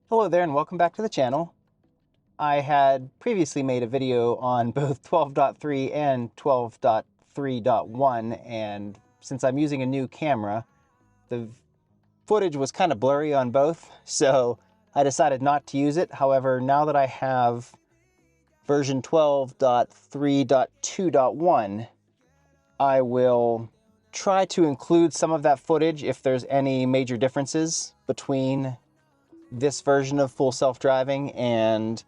Hello there and welcome back to the channel. I had previously made a video on both 12.3 and 12.3.1, and since I'm using a new camera, the footage was kind of blurry on both, so I decided not to use it. However, now that I have version 12.3.2.1, I will try to include some of that footage if there's any major differences between this version of full self-driving and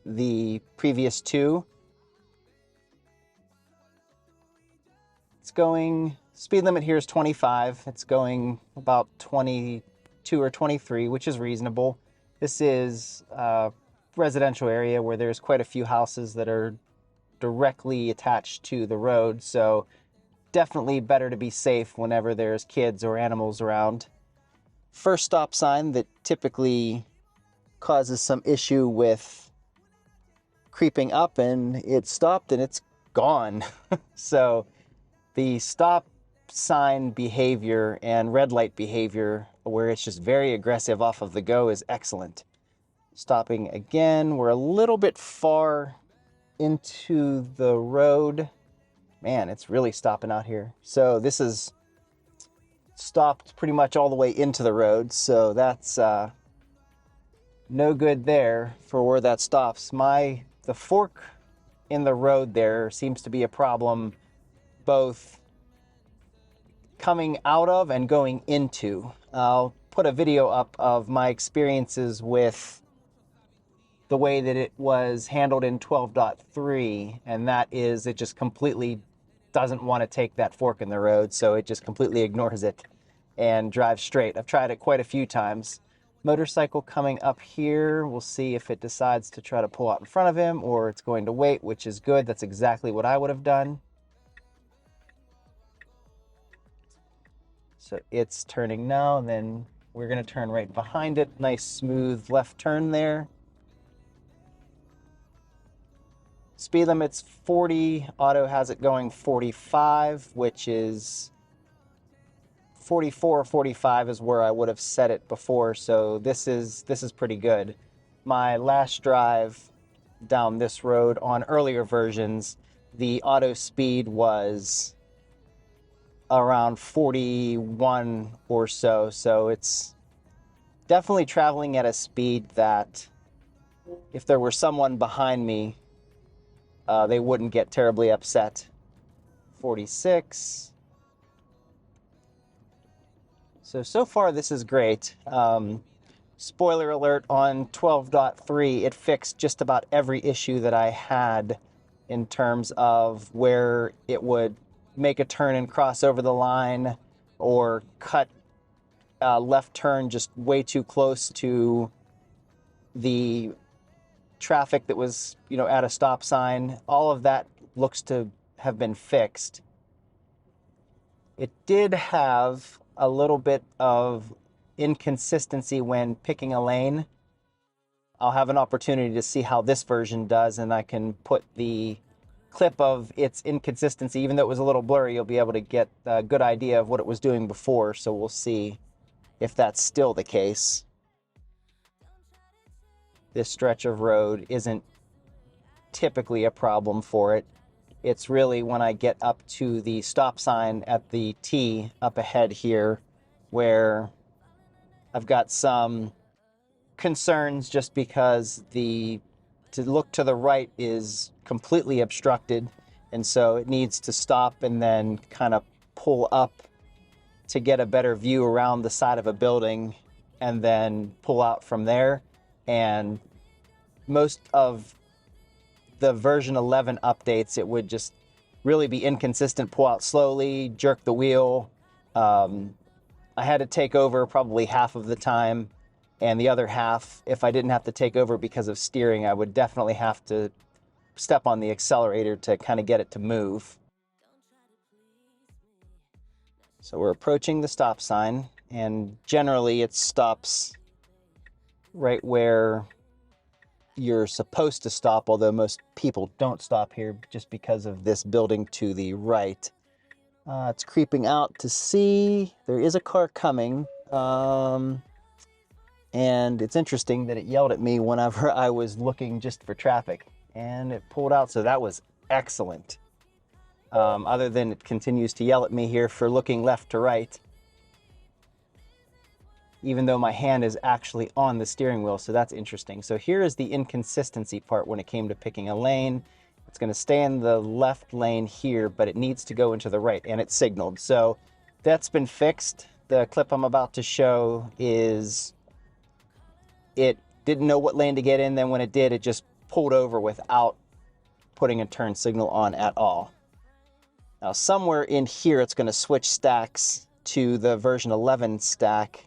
the previous two. Speed limit here is 25. It's going about 22 or 23, which is reasonable. This is a residential area where there's quite a few houses that are directly attached to the road, so definitely better to be safe whenever there's kids or animals around. First stop sign that typically causes some issue with creeping up, and it stopped and it's gone. So the stop sign behavior and red light behavior, where it's just very aggressive off of the go, is excellent. Stopping again, we're a little bit far into the road. Man, it's really stopping out here. So this is stopped pretty much all the way into the road, so that's no good there for where that stops. The fork in the road there seems to be a problem both coming out of and going into. I'll put a video up of my experiences with the way that it was handled in 12.3, and that is it just completely doesn't want to take that fork in the road, so it just completely ignores it and drives straight. I've tried it quite a few times. Motorcycle coming up here, we'll see if it decides to try to pull out in front of him or it's going to wait, which is good. That's exactly what I would have done. So it's turning now, and then we're going to turn right behind it. Nice smooth left turn there. Speed limit's 40, auto has it going 45, which is 44 or 45 is where I would have set it before, so this is pretty good. My last drive down this road on earlier versions, the auto speed was around 41 or so, so it's definitely traveling at a speed that if there were someone behind me, they wouldn't get terribly upset. 46. So far this is great. Spoiler alert, on 12.3, it fixed just about every issue that I had in terms of where it would make a turn and cross over the line or cut a left turn just way too close to the traffic that was, at a stop sign. All of that looks to have been fixed. It did have a little bit of inconsistency when picking a lane. I'll have an opportunity to see how this version does, and I can put the clip of its inconsistency. Even though it was a little blurry, you'll be able to get a good idea of what it was doing before, so we'll see if that's still the case. This stretch of road isn't typically a problem for it. It's really when I get up to the stop sign at the T up ahead here where I've got some concerns, just because to look to the right is completely obstructed, and so it needs to stop and then kind of pull up to get a better view around the side of a building and then pull out from there. And most of the version 11 updates, it would just really be inconsistent, pull out slowly, jerk the wheel. I had to take over probably half of the time, and the other half, if I didn't have to take over because of steering, I would definitely have to step on the accelerator to kind of get it to move. So we're approaching the stop sign, and generally it stops right where you're supposed to stop, although most people don't stop here just because of this building to the right. It's creeping out to see. There is a car coming. And it's interesting that it yelled at me whenever I was looking just for traffic, and it pulled out, so that was excellent. Other than it continues to yell at me here for looking left to right, even though my hand is actually on the steering wheel, so that's interesting. So here is the inconsistency part when it came to picking a lane. It's going to stay in the left lane here, but it needs to go into the right, and it signaled. So that's been fixed. The clip I'm about to show is it didn't know what lane to get in, then when it did, it just pulled over without putting a turn signal on at all. Now somewhere in here it's going to switch stacks to the version 11 stack,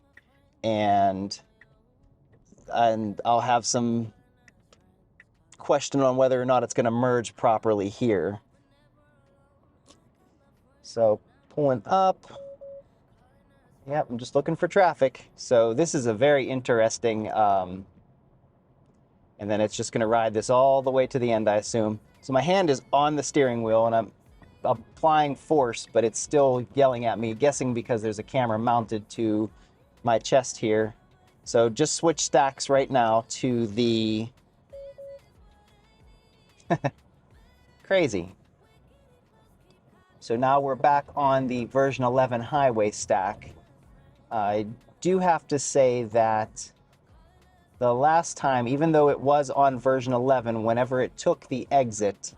and I'll have some question on whether or not it's going to merge properly here. So pulling up. Yep, I'm just looking for traffic. So this is a very interesting, and then it's just going to ride this all the way to the end, I assume. So my hand is on the steering wheel, and I'm applying force, but it's still yelling at me, guessing because there's a camera mounted to my chest here. So just switch stacks right now to the... Crazy. So now we're back on the version 11 highway stack. I do have to say that the last time, even though it was on version 11, whenever it took the exit,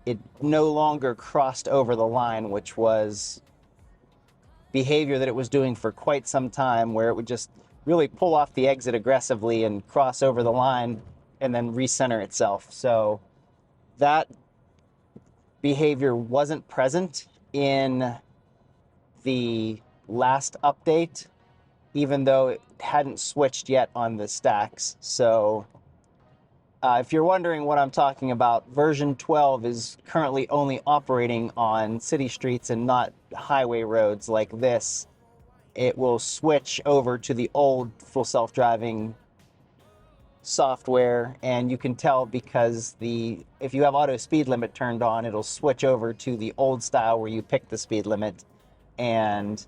it no longer crossed over the line, which was behavior that it was doing for quite some time, where it would just really pull off the exit aggressively and cross over the line and then recenter itself. So that behavior wasn't present in the last update, even though it hadn't switched yet on the stacks. So if you're wondering what I'm talking about, version 12 is currently only operating on city streets and not highway roads like this. It will switch over to the old full self-driving software, and you can tell because if you have auto speed limit turned on, it'll switch over to the old style where you pick the speed limit, and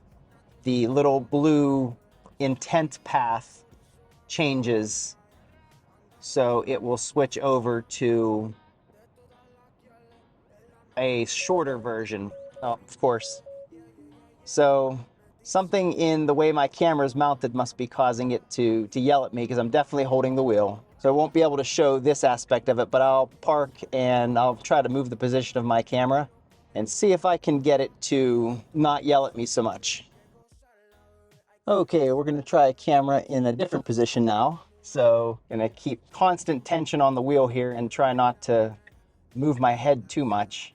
the little blue intent path changes, so it will switch over to a shorter version, of course. So something in the way my camera is mounted must be causing it to yell at me, because I'm definitely holding the wheel. So I won't be able to show this aspect of it, but I'll park and I'll try to move the position of my camera and see if I can get it to not yell at me so much. Okay, we're going to try a camera in a different position now. So I'm going to keep constant tension on the wheel here and try not to move my head too much.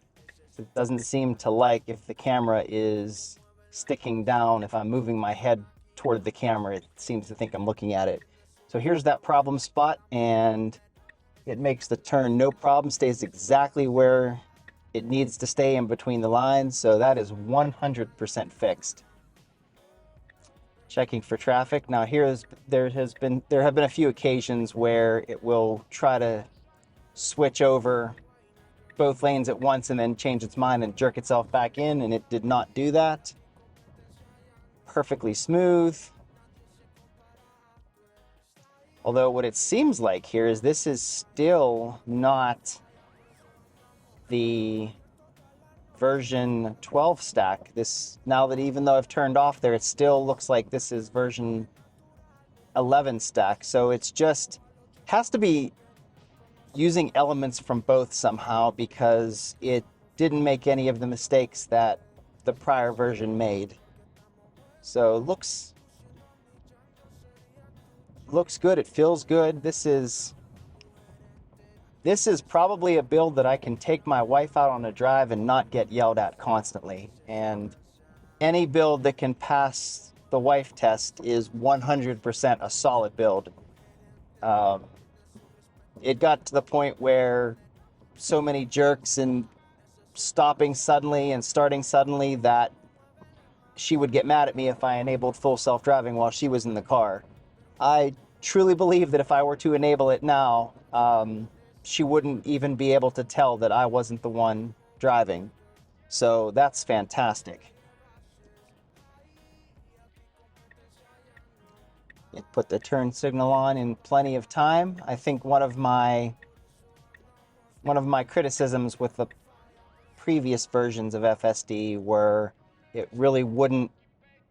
It doesn't seem to like if the camera is sticking down. If I'm moving my head toward the camera, it seems to think I'm looking at it. So here's that problem spot, and it makes the turn no problem, stays exactly where it needs to stay in between the lines. So that is 100% fixed. Checking for traffic. Now there have been a few occasions where it will try to switch over both lanes at once and then change its mind and jerk itself back in, and it did not do that. Perfectly smooth. Although what it seems like here is this is still not the version 12 stack. Now that even though I've turned off there, it still looks like this is version 11 stack. So it's just has to be using elements from both somehow, because it didn't make any of the mistakes that the prior version made. So looks good. It feels good. This is probably a build that I can take my wife out on a drive and not get yelled at constantly. And any build that can pass the wife test is 100% a solid build. It got to the point where so many jerks and stopping suddenly and starting suddenly that she would get mad at me if I enabled full self-driving while she was in the car. I truly believe that if I were to enable it now, she wouldn't even be able to tell that I wasn't the one driving. So that's fantastic. It put the turn signal on in plenty of time. I think one of my criticisms with the previous versions of FSD were it really wouldn't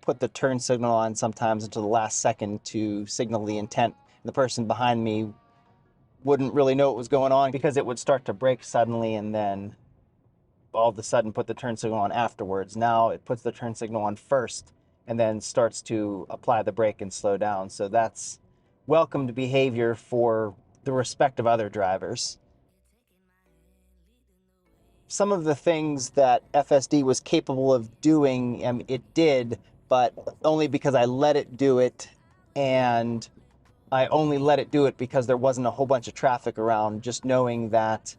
put the turn signal on sometimes until the last second to signal the intent. The person behind me wouldn't really know what was going on because it would start to brake suddenly and then all of a sudden put the turn signal on afterwards. Now it puts the turn signal on first and then starts to apply the brake and slow down. So that's welcomed behavior for the respect of other drivers. Some of the things that FSD was capable of doing, it did, but only because I let it do it, and I only let it do it because there wasn't a whole bunch of traffic around, just knowing that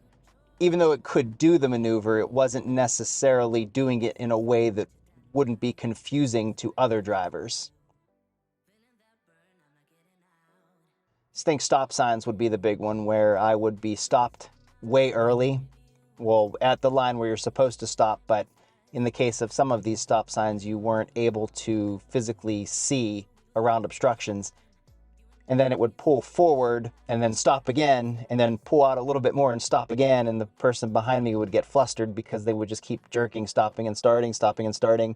even though it could do the maneuver, it wasn't necessarily doing it in a way that wouldn't be confusing to other drivers. I think stop signs would be the big one, where I would be stopped way early. Well, at the line where you're supposed to stop, but in the case of some of these stop signs, you weren't able to physically see around obstructions. And then it would pull forward and then stop again, and then pull out a little bit more and stop again, and the person behind me would get flustered because they would just keep jerking, stopping and starting, stopping and starting,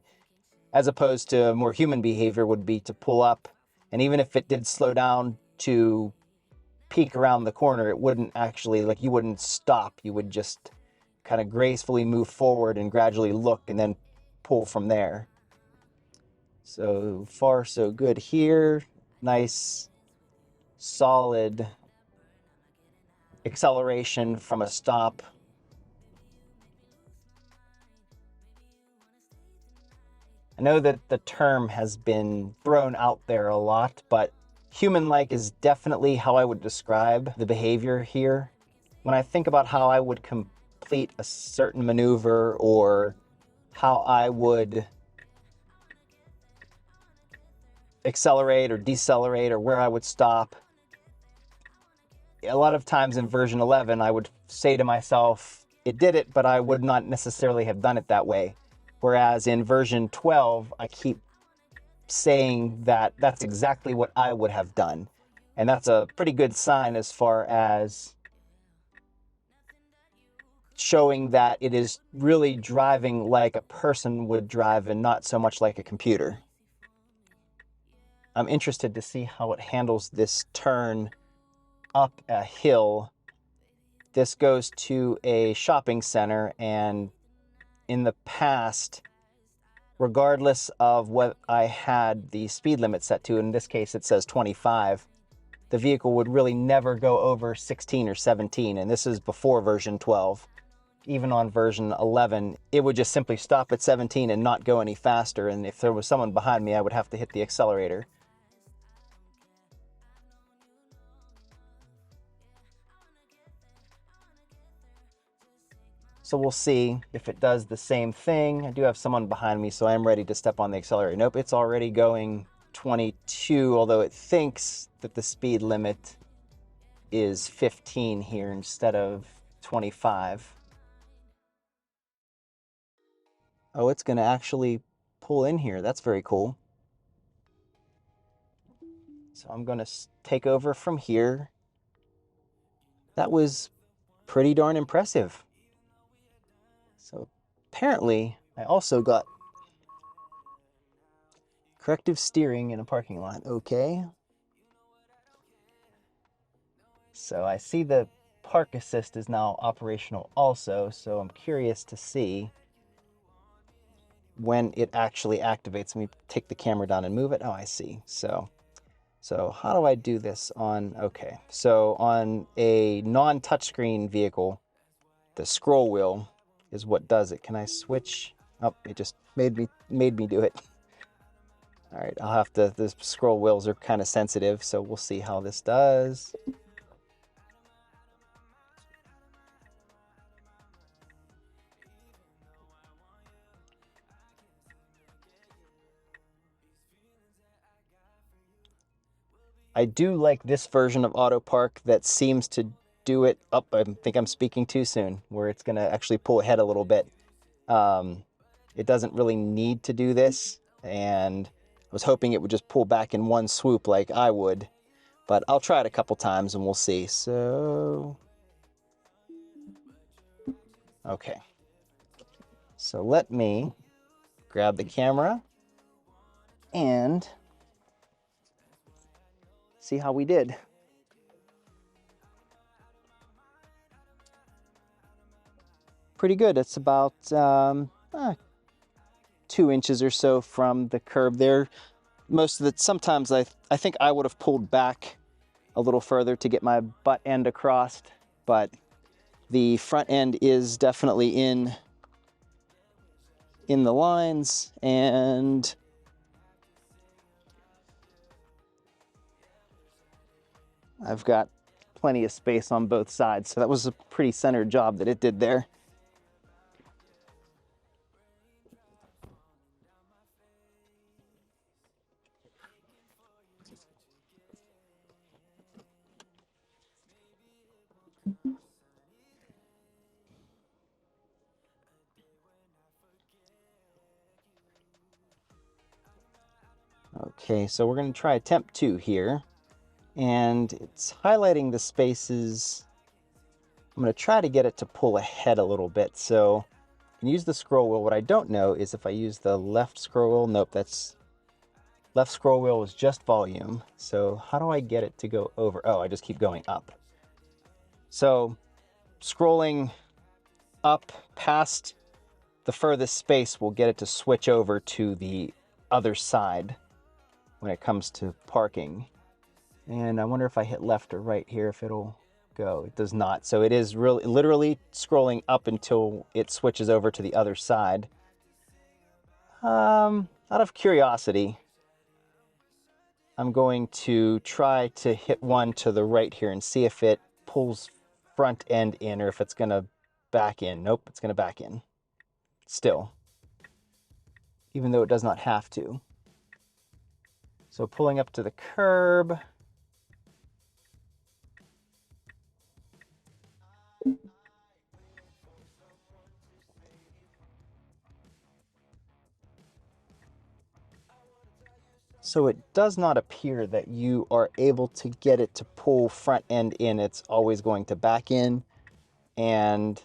as opposed to more human behavior would be to pull up, and even if it did slow down to peek around the corner, it wouldn't actually, like, you wouldn't stop, you would just kind of gracefully move forward and gradually look and then pull from there. So far so good here. Nice solid acceleration from a stop. I know that the term has been thrown out there a lot, but human-like is definitely how I would describe the behavior here. When I think about how I would complete a certain maneuver or how I would accelerate or decelerate or where I would stop, a lot of times in version 11, I would say to myself, it did it, but I would not necessarily have done it that way. Whereas in version 12, I keep saying that that's exactly what I would have done. And that's a pretty good sign as far as showing that it is really driving like a person would drive and not so much like a computer. I'm interested to see how it handles this turn up a hill. This goes to a shopping center, and in the past, regardless of what I had the speed limit set to, in this case it says 25, the vehicle would really never go over 16 or 17, and this is before version 12. Even on version 11, it would just simply stop at 17 and not go any faster, and if there was someone behind me, I would have to hit the accelerator. So we'll see if it does the same thing. I do have someone behind me, so I'm ready to step on the accelerator. Nope, it's already going 22, although it thinks that the speed limit is 15 here instead of 25. Oh, it's going to actually pull in here. That's very cool. So I'm going to take over from here. That was pretty darn impressive. So apparently, I also got corrective steering in a parking lot. Okay. So I see the park assist is now operational also, so I'm curious to see when it actually activates. Let me take the camera down and move it. Oh, I see. So how do I do this on, okay. So on a non-touchscreen vehicle, the scroll wheel is what does it. Can I switch? Oh, it just made me do it. All right, I'll have to, the scroll wheels are kind of sensitive, so we'll see how this does. I do like this version of Auto Park that seems to do it up. I think I'm speaking too soon, where it's going to actually pull ahead a little bit. It doesn't really need to do this, and was hoping it would just pull back in one swoop like I would, but I'll try it a couple times and we'll see. So, okay. So let me grab the camera and see how we did. Pretty good. It's about 2 inches or so from the curb there. Most of the, sometimes I think I would have pulled back a little further to get my butt end across, but the front end is definitely in the lines, and I've got plenty of space on both sides, so that was a pretty centered job that it did there. Okay, so we're going to try attempt 2 here, and it's highlighting the spaces. I'm going to try to get it to pull ahead a little bit, so I can use the scroll wheel. What I don't know is if I use the left scroll wheel. Nope, that's left scroll wheel is just volume. So how do I get it to go over? Oh, I just keep going up. So scrolling up past the furthest space will get it to switch over to the other side when it comes to parking. And I wonder if I hit left or right here if it'll go. It does not. So it is really literally scrolling up until it switches over to the other side. Out of curiosity, I'm going to try to hit one to the right here and see if it pulls front end in or if it's going to back in. Nope, it's going to back in still, even though it does not have to. So pulling up to the curb. So it does not appear that you are able to get it to pull front end in. It's always going to back in. And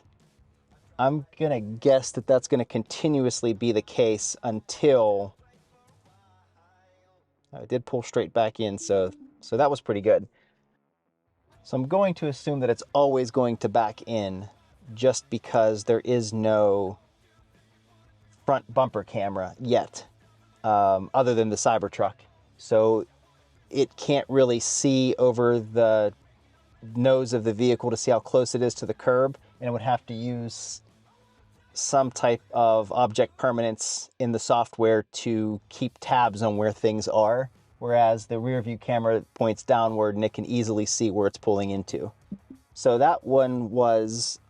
I'm going to guess that that's going to continuously be the case until it did pull straight back in. So that was pretty good. So I'm going to assume that it's always going to back in just because there is no front bumper camera yet, other than the Cybertruck. So it can't really see over the nose of the vehicle to see how close it is to the curb, and it would have to use some type of object permanence in the software to keep tabs on where things are, whereas the rear view camera points downward and it can easily see where it's pulling into. So that one was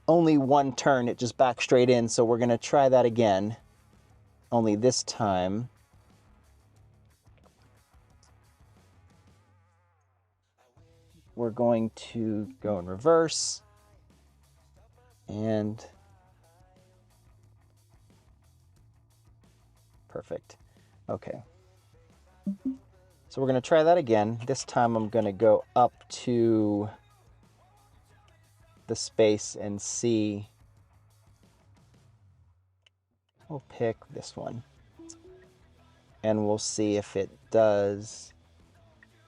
only one turn, it just backed straight in, so we're going to try that again, only this time we're going to go in reverse. And perfect. Okay. So we're going to try that again. This time I'm going to go up to the space and see. We'll pick this one. And we'll see if it does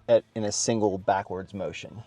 it in a single backwards motion.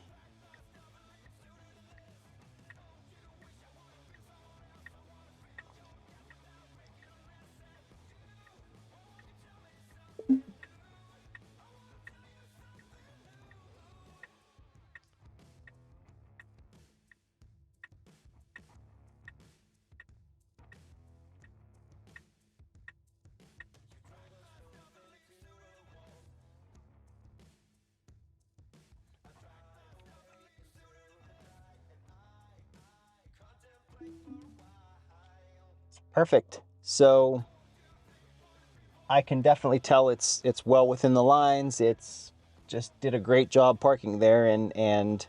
Perfect. So I can definitely tell it's well within the lines. It's just did a great job parking there, and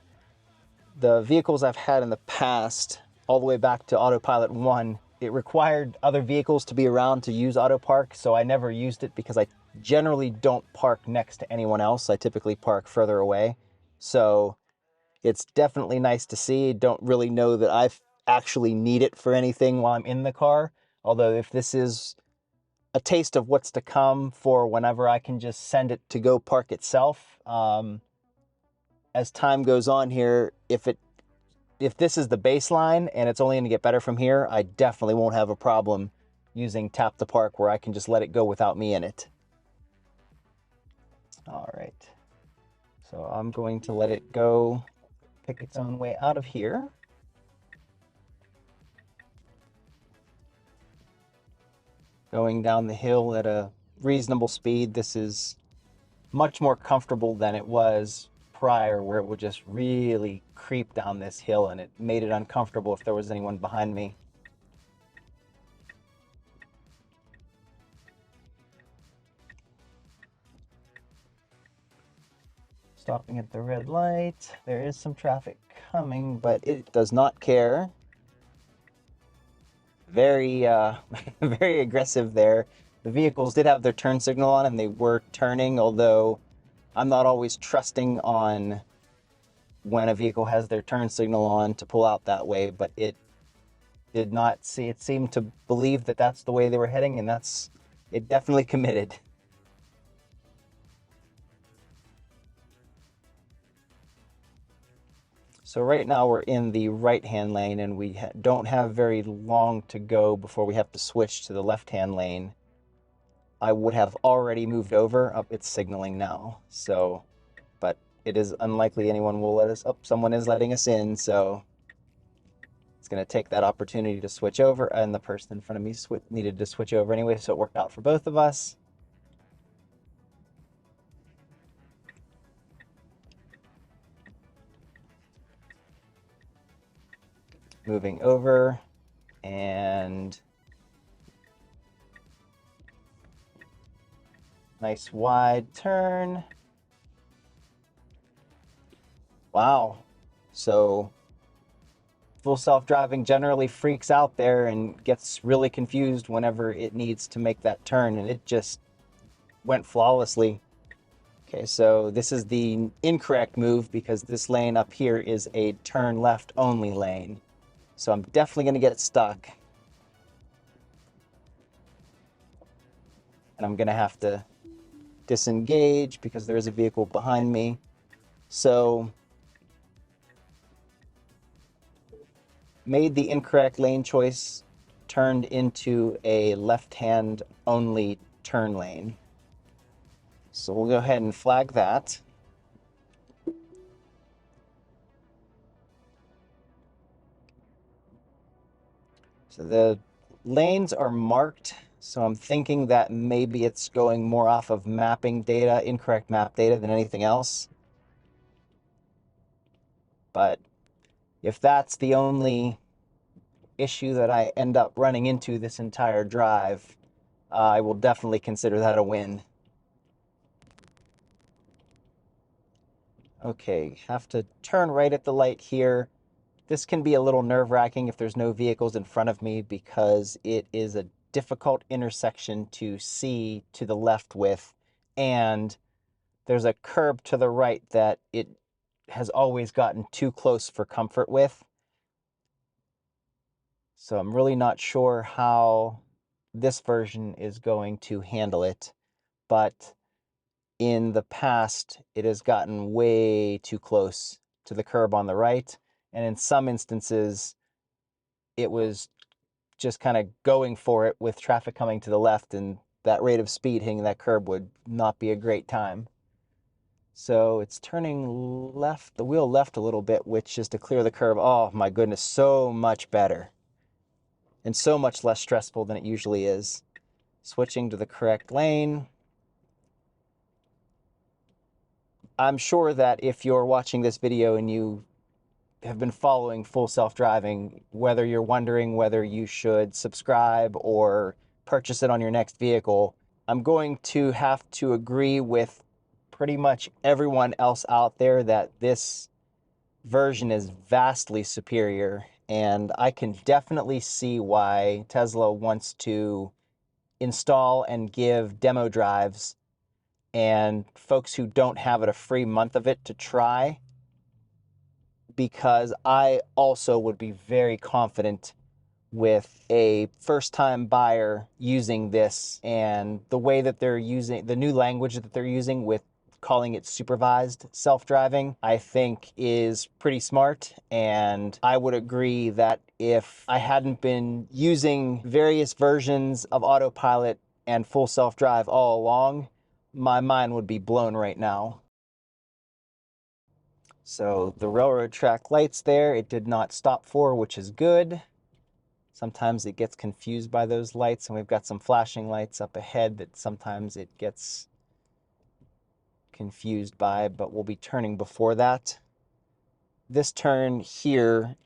the vehicles I've had in the past, all the way back to Autopilot 1, it required other vehicles to be around to use auto park, so I never used it because I generally don't park next to anyone else. I typically park further away. So it's definitely nice to see. Don't really know that I actually need it for anything while I'm in the car. Although if this is a taste of what's to come for whenever I can just send it to go park itself, as time goes on here, if this is the baseline and it's only going to get better from here, I definitely won't have a problem using tap to park where I can just let it go without me in it. All right. So I'm going to let it go, pick its own way out of here. Going down the hill at a reasonable speed. This is much more comfortable than it was prior, where it would just really creep down this hill and it made it uncomfortable if there was anyone behind me. Stopping at the red light. There is some traffic coming, but it does not care. Very, very aggressive there. The vehicles did have their turn signal on and they were turning, although I'm not always trusting on when a vehicle has their turn signal on to pull out that way, but it did not see. It seemed to believe that that's the way they were heading, and it definitely committed. So right now we're in the right-hand lane, and we don't have very long to go before we have to switch to the left-hand lane. I would have already moved over. Up, it's signaling now. So, but it is unlikely anyone will let us up. Someone is letting us in, so it's going to take that opportunity to switch over, and the person in front of me needed to switch over anyway, so it worked out for both of us. Moving over, and nice wide turn. Wow. So full self-driving generally freaks out there and gets really confused whenever it needs to make that turn, and it just went flawlessly. Okay, so this is the incorrect move because this lane up here is a turn left only lane. So I'm definitely going to get stuck. And I'm going to have to disengage because there is a vehicle behind me. So made the incorrect lane choice, turned into a left-hand only turn lane. So we'll go ahead and flag that. So the lanes are marked, so I'm thinking that maybe it's going more off of mapping data, incorrect map data, than anything else. But if that's the only issue that I end up running into this entire drive, I will definitely consider that a win. Okay, have to turn right at the light here. This can be a little nerve-wracking if there's no vehicles in front of me because it is a difficult intersection to see to the left with, and there's a curb to the right that it has always gotten too close for comfort with. So I'm really not sure how this version is going to handle it, but in the past, it has gotten way too close to the curb on the right, and in some instances, it was just kind of going for it with traffic coming to the left, and that rate of speed hitting that curb would not be a great time. So it's turning left, the wheel left a little bit, which is to clear the curb. Oh my goodness, so much better. And so much less stressful than it usually is. Switching to the correct lane. I'm sure that if you're watching this video and you have been following Full Self-Driving, whether you're wondering whether you should subscribe or purchase it on your next vehicle, I'm going to have to agree with pretty much everyone else out there that this version is vastly superior, and I can definitely see why Tesla wants to install and give demo drives and folks who don't have it a free month of it to try, because I also would be very confident with a first-time buyer using this, and the way that they're using the new language that they're using with calling it supervised self-driving, I think is pretty smart. And I would agree that if I hadn't been using various versions of autopilot and full self-drive all along, my mind would be blown right now. So the railroad track lights there, it did not stop for, which is good. Sometimes it gets confused by those lights, and we've got some flashing lights up ahead that sometimes it gets confused by, but we'll be turning before that. This turn here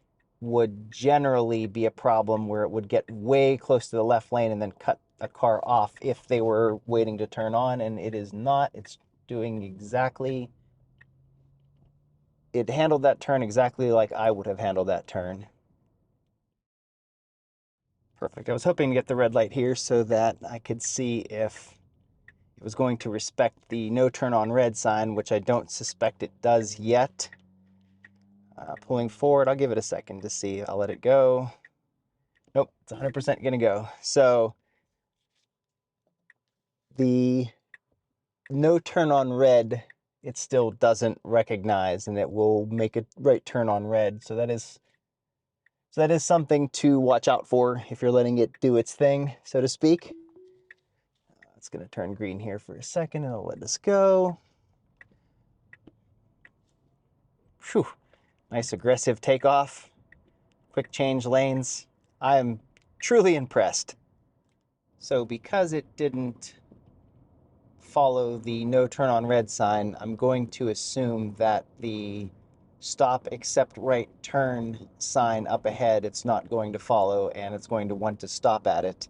would generally be a problem where it would get way close to the left lane and then cut a car off if they were waiting to turn on, and it is not. It's doing exactly... It handled that turn exactly like I would have handled that turn. Perfect. I was hoping to get the red light here so that I could see if it was going to respect the no turn on red sign, which I don't suspect it does yet. Pulling forward, I'll give it a second to see. I'll let it go. Nope, it's 100% going to go. So the no turn on red, it still doesn't recognize, and it will make a right turn on red. So that is something to watch out for if you're letting it do its thing, so to speak. It's going to turn green here for a second, and I'll let this go. Phew, nice aggressive takeoff. Quick change lanes. I am truly impressed. So because it didn't follow the no turn on red sign, I'm going to assume that the stop except right turn sign up ahead, it's not going to follow, and it's going to want to stop at it.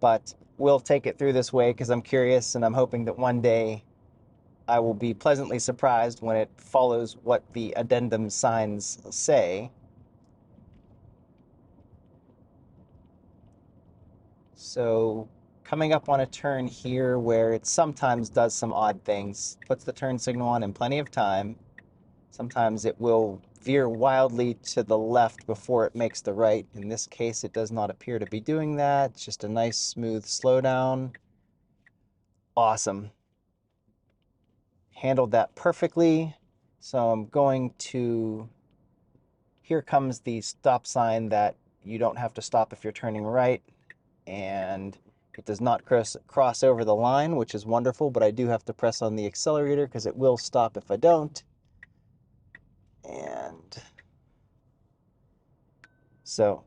But we'll take it through this way because I'm curious, and I'm hoping that one day I will be pleasantly surprised when it follows what the addendum signs say. So coming up on a turn here where it sometimes does some odd things, puts the turn signal on in plenty of time. Sometimes it will veer wildly to the left before it makes the right. In this case, it does not appear to be doing that. It's just a nice, smooth slowdown. Awesome. Handled that perfectly. So I'm going to... Here comes the stop sign that you don't have to stop if you're turning right. And it does not cross over the line, which is wonderful, but I do have to press on the accelerator because it will stop if I don't. And so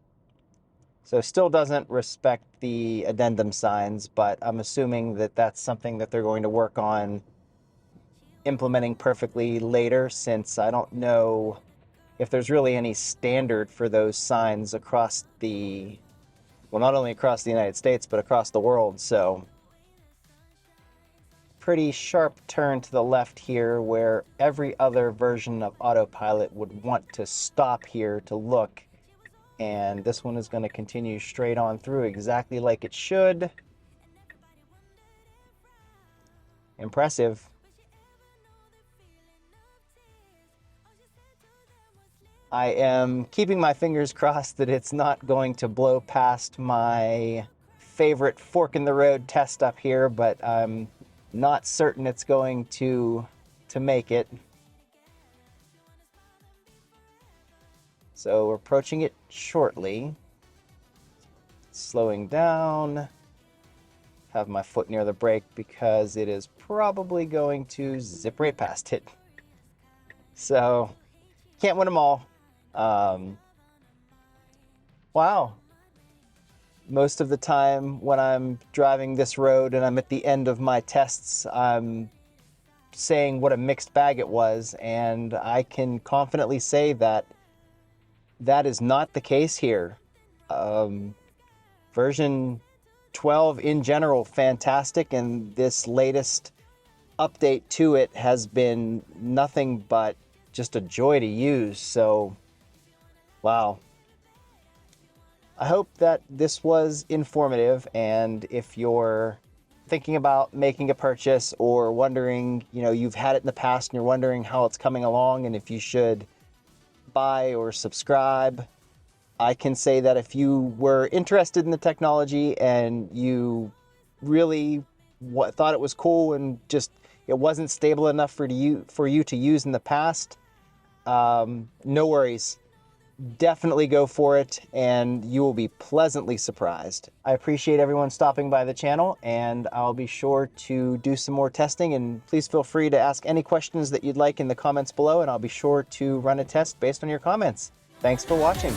still doesn't respect the addendum signs, but I'm assuming that that's something that they're going to work on implementing perfectly later, since I don't know if there's really any standard for those signs across the, well, not only across the United States, but across the world. So pretty sharp turn to the left here where every other version of autopilot would want to stop here to look. And this one is going to continue straight on through exactly like it should. Impressive. I am keeping my fingers crossed that it's not going to blow past my favorite fork in the road test up here, but I'm not certain it's going to make it. So we're approaching it shortly. Slowing down. Have my foot near the brake because it is probably going to zip right past it. So can't win them all. Wow. Most of the time when I'm driving this road and I'm at the end of my tests, I'm saying what a mixed bag it was, and I can confidently say that that is not the case here. Version 12 in general, fantastic, and this latest update to it has been nothing but just a joy to use. So, wow. I hope that this was informative, and if you're thinking about making a purchase or wondering, you've had it in the past and you're wondering how it's coming along and if you should buy or subscribe, I can say that if you were interested in the technology and you really thought it was cool and just it wasn't stable enough for you to use in the past, no worries. Definitely go for it, and you will be pleasantly surprised. I appreciate everyone stopping by the channel, and I'll be sure to do some more testing, and please feel free to ask any questions that you'd like in the comments below, and I'll be sure to run a test based on your comments. Thanks for watching.